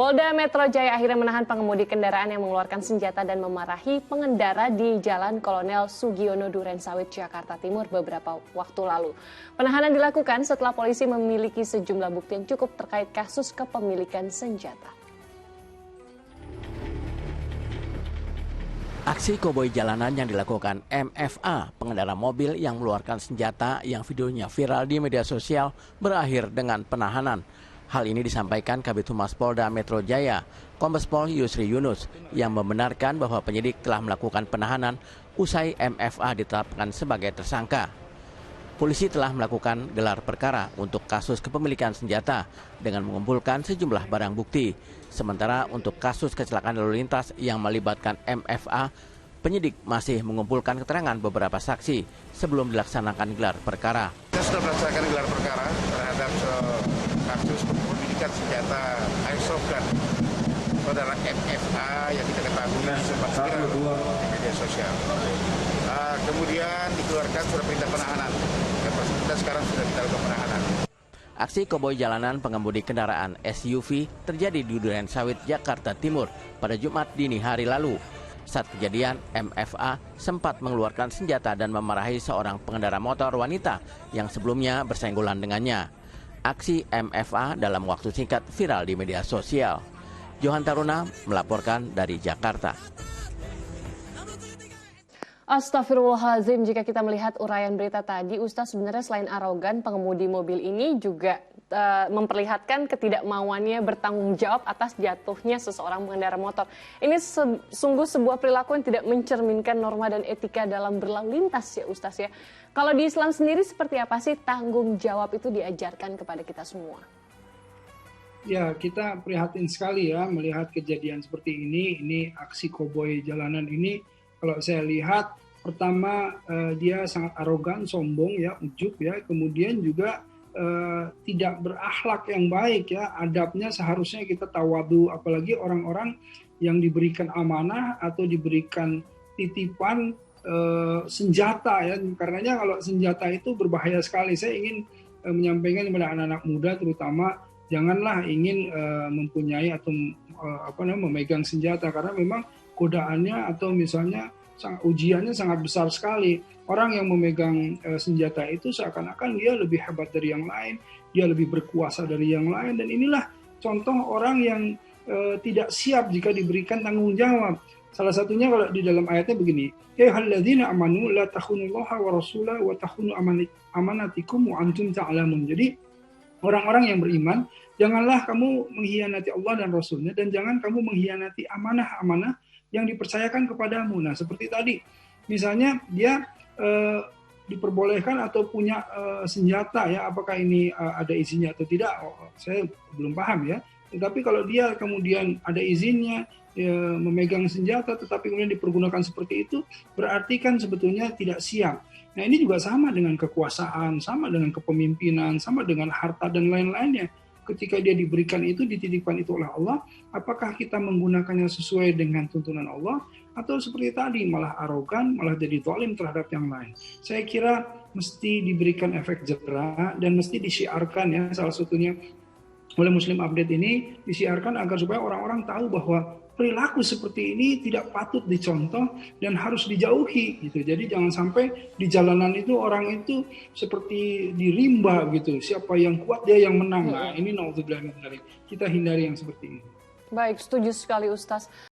Polda Metro Jaya akhirnya menahan pengemudi kendaraan yang mengeluarkan senjata dan memarahi pengendara di Jalan Kolonel Sugiono Durensawit, Jakarta Timur beberapa waktu lalu. Penahanan dilakukan setelah polisi memiliki sejumlah bukti yang cukup terkait kasus kepemilikan senjata. Aksi koboi jalanan yang dilakukan MFA, pengendara mobil yang mengeluarkan senjata yang videonya viral di media sosial, berakhir dengan penahanan. Hal ini disampaikan Kabid Humas Polda Metro Jaya, Kombes Pol Yusri Yunus, yang membenarkan bahwa penyidik telah melakukan penahanan usai MFA ditetapkan sebagai tersangka. Polisi telah melakukan gelar perkara untuk kasus kepemilikan senjata dengan mengumpulkan sejumlah barang bukti. Sementara untuk kasus kecelakaan lalu lintas yang melibatkan MFA, penyidik masih mengumpulkan keterangan beberapa saksi sebelum dilaksanakan gelar perkara. Kita sudah melaksanakan gelar perkara terhadap kasus kepemilikan senjata airsoft gun saudara MFA yang kita ketahui sempat viral di media sosial. Kemudian dikeluarkan surat perintah penahanan. Kita sekarang sudah kita lakukan penahanan. Aksi koboi jalanan pengemudi kendaraan SUV terjadi di Durensawit, Jakarta Timur pada Jumat dini hari lalu. Saat kejadian, MFA sempat mengeluarkan senjata dan memarahi seorang pengendara motor wanita yang sebelumnya bersenggolan dengannya. Aksi MFA dalam waktu singkat viral di media sosial. Johan Taruna melaporkan dari Jakarta. Astagfirullahaladzim, jika kita melihat uraian berita tadi, Ustaz, sebenarnya selain arogan, pengemudi mobil ini juga memperlihatkan ketidakmauannya bertanggung jawab atas jatuhnya seseorang pengendara motor. Ini sungguh sebuah perilaku yang tidak mencerminkan norma dan etika dalam berlalu lintas ya Ustaz ya. Kalau di Islam sendiri seperti apa sih tanggung jawab itu diajarkan kepada kita semua? Ya, kita prihatin sekali ya melihat kejadian seperti ini. Ini aksi koboi jalanan ini, kalau saya lihat, pertama dia sangat arogan, sombong ya, ujub ya. Kemudian juga tidak berakhlak yang baik ya. Adabnya seharusnya kita tawadu, apalagi orang-orang yang diberikan amanah atau diberikan titipan senjata ya. Karenanya kalau senjata itu berbahaya sekali. Saya ingin menyampaikan kepada anak-anak muda terutama, janganlah ingin mempunyai atau memegang senjata, karena memang godaannya atau misalnya ujiannya sangat besar sekali. Orang yang memegang senjata itu seakan-akan dia lebih hebat dari yang lain, dia lebih berkuasa dari yang lain, dan inilah contoh orang yang tidak siap jika diberikan tanggung jawab. Salah satunya kalau di dalam ayatnya begini, ya ayyuhalladzina amanu la takhunullaha wa rasulahu wa takhunu amanatikum wa antum ta'lamun. Jadi orang-orang yang beriman, janganlah kamu mengkhianati Allah dan Rasulnya, dan jangan kamu mengkhianati amanah-amanah yang dipercayakan kepadamu. Nah, seperti tadi, misalnya dia diperbolehkan atau punya senjata ya, apakah ini ada izinnya atau tidak, saya belum paham ya. Tetapi kalau dia kemudian ada izinnya memegang senjata, tetapi kemudian dipergunakan seperti itu, berarti kan sebetulnya tidak siap. Nah, ini juga sama dengan kekuasaan, sama dengan kepemimpinan, sama dengan harta dan lain-lainnya. Ketika dia diberikan itu, dititipkan itu oleh Allah, apakah kita menggunakannya sesuai dengan tuntunan Allah, atau seperti tadi malah arogan, malah jadi zalim terhadap yang lain. Saya kira mesti diberikan efek jera dan mesti disiarkan ya, salah satunya oleh Muslim Update ini disiarkan agar supaya orang-orang tahu bahwa perilaku seperti ini tidak patut dicontoh dan harus dijauhi gitu. Jadi jangan sampai di jalanan itu orang itu seperti dirimba gitu. Siapa yang kuat dia yang menang. Nah, ini naudzubillah min dzalik. Kita hindari yang seperti ini. Baik, setuju sekali Ustaz.